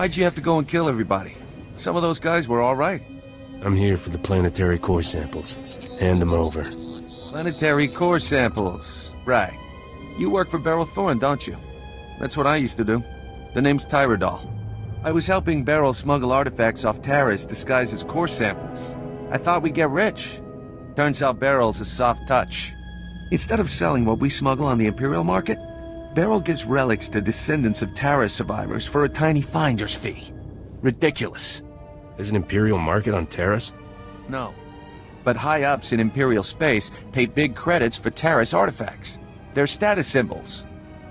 Why'd you have to go and kill everybody? Some of those guys were all right. I'm here for the planetary core samples. Hand them over. Planetary core samples. Right. You work for Beryl Thorne, don't you? That's what I used to do. The name's Tyradol. I was helping Beryl smuggle artifacts off Taris disguised as core samples. I thought we'd get rich. Turns out Beryl's a soft touch. Instead of selling what we smuggle on the Imperial market, Beryl gives relics to descendants of Taris survivors for a tiny finder's fee. Ridiculous. There's an Imperial market on Taris? No. But high-ups in Imperial space pay big credits for Taris artifacts. They're status symbols.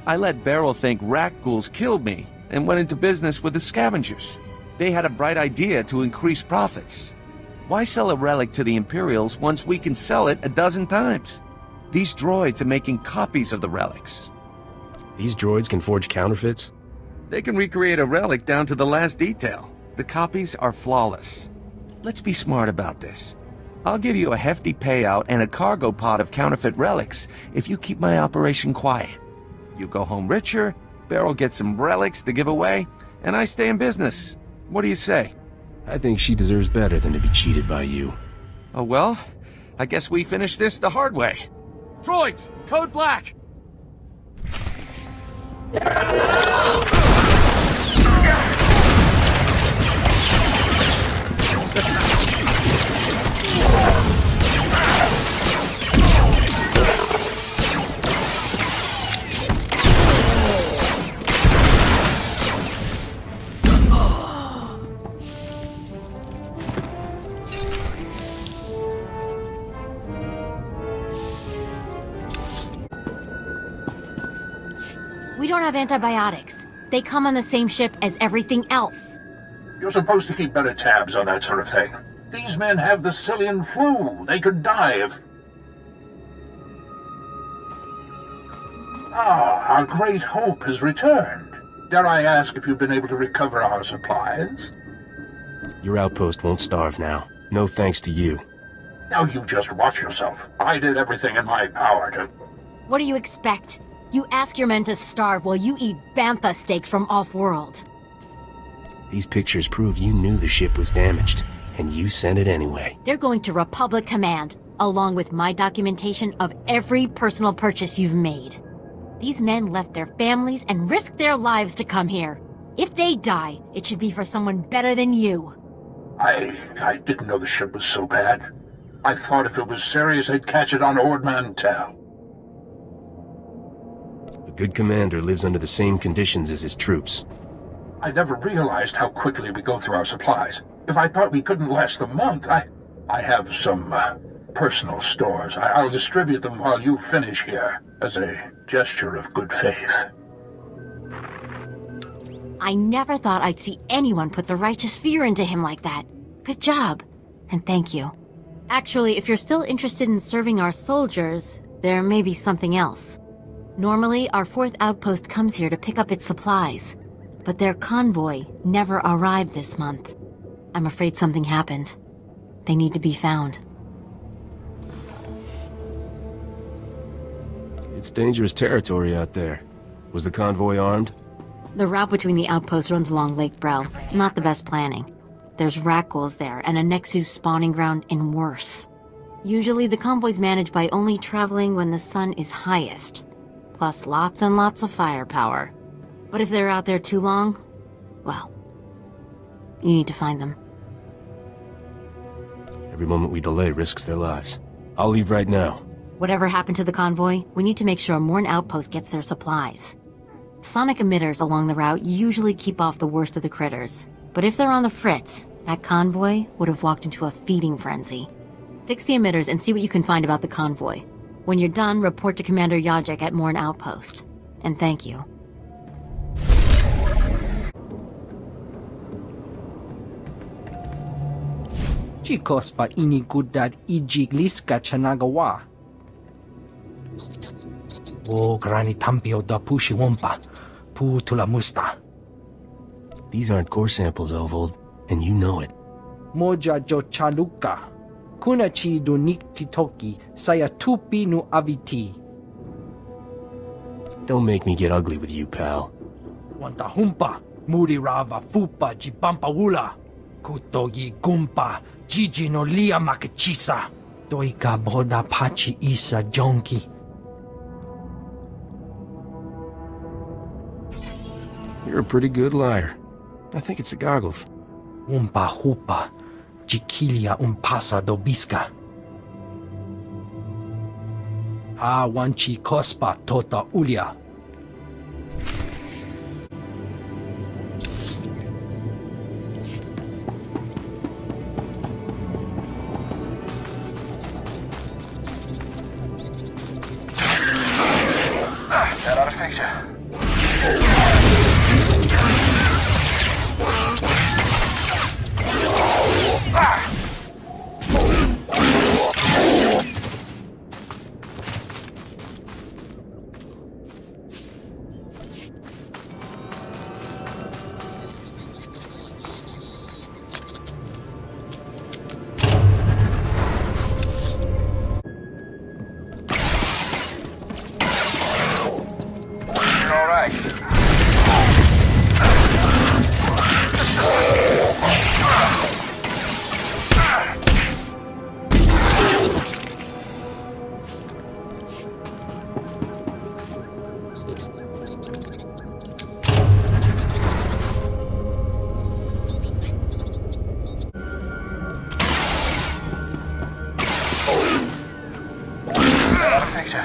I let Beryl think rat ghouls killed me and went into business with the scavengers. They had a bright idea to increase profits. Why sell a relic to the Imperials once we can sell it a dozen times? These droids are making copies of the relics. These droids can forge counterfeits? They can recreate a relic down to the last detail. The copies are flawless. Let's be smart about this. I'll give you a hefty payout and a cargo pod of counterfeit relics if you keep my operation quiet. You go home richer, Beryl gets some relics to give away, and I stay in business. What do you say? I think she deserves better than to be cheated by you. Oh well, I guess we finish this the hard way. Droids, code black! We don't have antibiotics. They come on the same ship as everything else. You're supposed to keep better tabs on that sort of thing. These men have the Cillian flu. They could die if... Ah, our great hope has returned. Dare I ask if you've been able to recover our supplies? Your outpost won't starve now. No thanks to you. Now you just watch yourself. I did everything in my power to... What do you expect? You ask your men to starve while you eat bantha steaks from off-world. These pictures prove you knew the ship was damaged, and you sent it anyway. They're going to Republic Command, along with my documentation of every personal purchase you've made. These men left their families and risked their lives to come here. If they die, it should be for someone better than you. I didn't know the ship was so bad. I thought if it was serious, they'd catch it on Ord Mantell. A good commander lives under the same conditions as his troops. I never realized how quickly we go through our supplies. If I thought we couldn't last a month, I have some personal stores. I'll distribute them while you finish here, as a gesture of good faith. I never thought I'd see anyone put the righteous fear into him like that. Good job, and thank you. Actually, if you're still interested in serving our soldiers, there may be something else. Normally, our 4th outpost comes here to pick up its supplies, but their convoy never arrived this month. I'm afraid something happened. They need to be found. It's dangerous territory out there. Was the convoy armed? The route between the outposts runs along Lake Brel. Not the best planning. There's Rakghouls there, and a Nexus spawning ground, and worse. Usually the convoy's managed by only traveling when the sun is highest, plus lots and lots of firepower. But if they're out there too long, well, you need to find them. Every moment we delay risks their lives. I'll leave right now. Whatever happened to the convoy, we need to make sure Morn Outpost gets their supplies. Sonic emitters along the route usually keep off the worst of the critters, but if they're on the fritz, that convoy would have walked into a feeding frenzy. Fix the emitters and see what you can find about the convoy. When you're done, report to Commander Yajek at Morn Outpost. And thank you. Chicos pa inigudad ijigliska chanagawa. O grani tampio da pushi wompa, pu tulamusta. These aren't core samples, Ovold, and you know it. Moja jo chaluka. Kunachi do niktitoki saya tupi nu aviti. Don't make me get ugly with you, pal. Wanta humpa, muri rava fupa jibampa wula. Kutogi gumpa, jiji no lia makachisa. Doika boda pachi isa jonki. You're a pretty good liar. I think it's the goggles. Umpa hupa, jikilia umpasa dobiska. Ha wanchi kospa tota ulia. That ought to fix you. All right. Fix ya.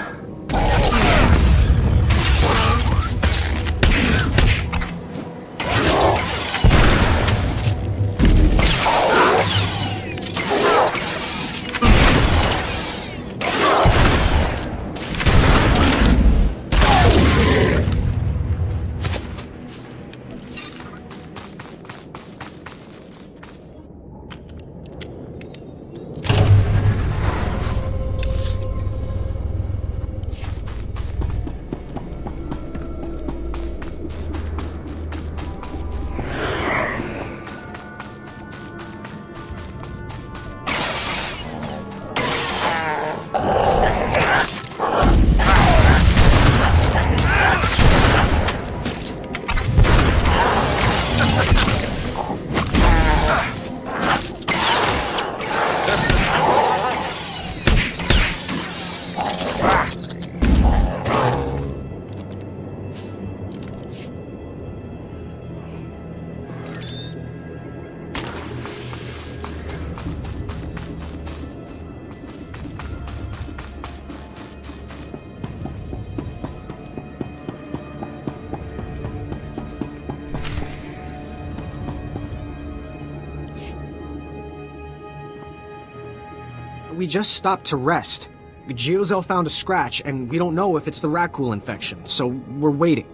We just stopped to rest. Geozel found a scratch, and we don't know if it's the Rakghoul infection, so we're waiting.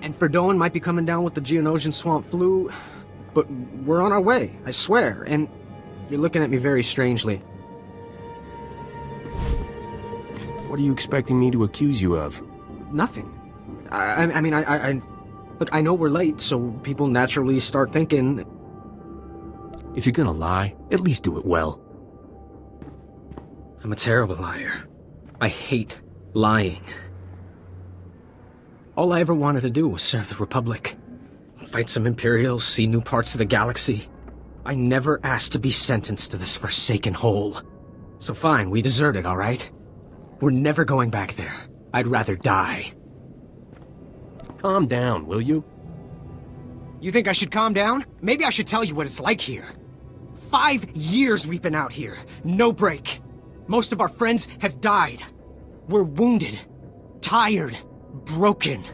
And Ferdoan might be coming down with the Geonosian swamp flu, but we're on our way, I swear, and you're looking at me very strangely. What are you expecting me to accuse you of? Nothing. I mean, look, I know we're late, so people naturally start thinking... If you're gonna lie, at least do it well. I'm a terrible liar. I hate lying. All I ever wanted to do was serve the Republic. Fight some Imperials, see new parts of the galaxy. I never asked to be sentenced to this forsaken hole. So fine, we deserted, all right? We're never going back there. I'd rather die. Calm down, will you? You think I should calm down? Maybe I should tell you what it's like here. 5 years we've been out here. No break. Most of our friends have died. We're wounded, tired, broken.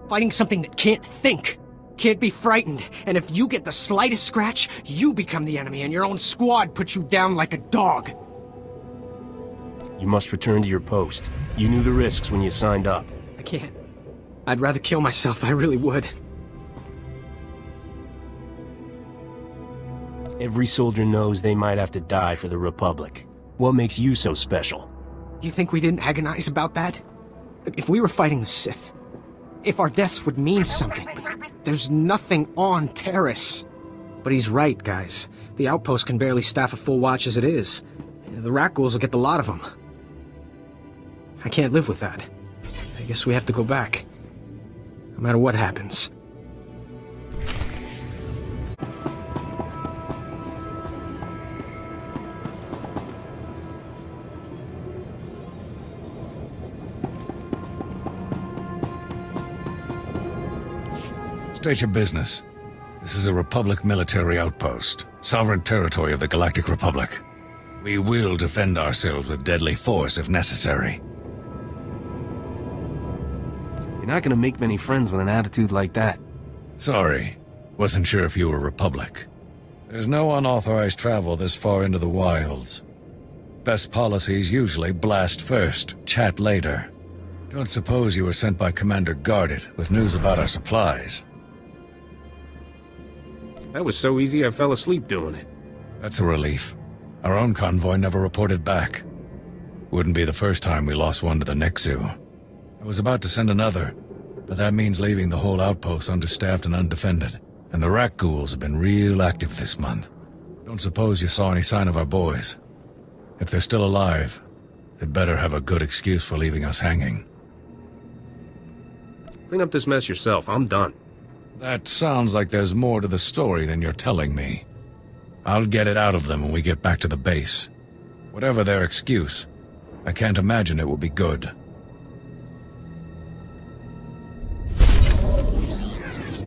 Fighting something that can't think, can't be frightened, and if you get the slightest scratch, you become the enemy and your own squad puts you down like a dog. You must return to your post. You knew the risks when you signed up. I can't. I'd rather kill myself, I really would. Every soldier knows they might have to die for the Republic. What makes you so special? You think we didn't agonize about that? If we were fighting the Sith, if our deaths would mean something, there's nothing on Taris. But he's right, guys. The outpost can barely staff a full watch as it is. The Rakghouls will get the lot of them. I can't live with that. I guess we have to go back. No matter what happens. State your business. This is a Republic military outpost, sovereign territory of the Galactic Republic. We will defend ourselves with deadly force if necessary. You're not gonna make many friends with an attitude like that. Sorry. Wasn't sure if you were Republic. There's no unauthorized travel this far into the wilds. Best policies usually blast first, chat later. Don't suppose you were sent by Commander Guarded with news about our supplies. That was so easy I fell asleep doing it. That's a relief. Our own convoy never reported back. Wouldn't be the first time we lost one to the Nixu. I was about to send another, but that means leaving the whole outpost understaffed and undefended. And the Rakghouls have been real active this month. Don't suppose you saw any sign of our boys. If they're still alive, they'd better have a good excuse for leaving us hanging. Clean up this mess yourself, I'm done. That sounds like there's more to the story than you're telling me. I'll get it out of them when we get back to the base. Whatever their excuse, I can't imagine it will be good.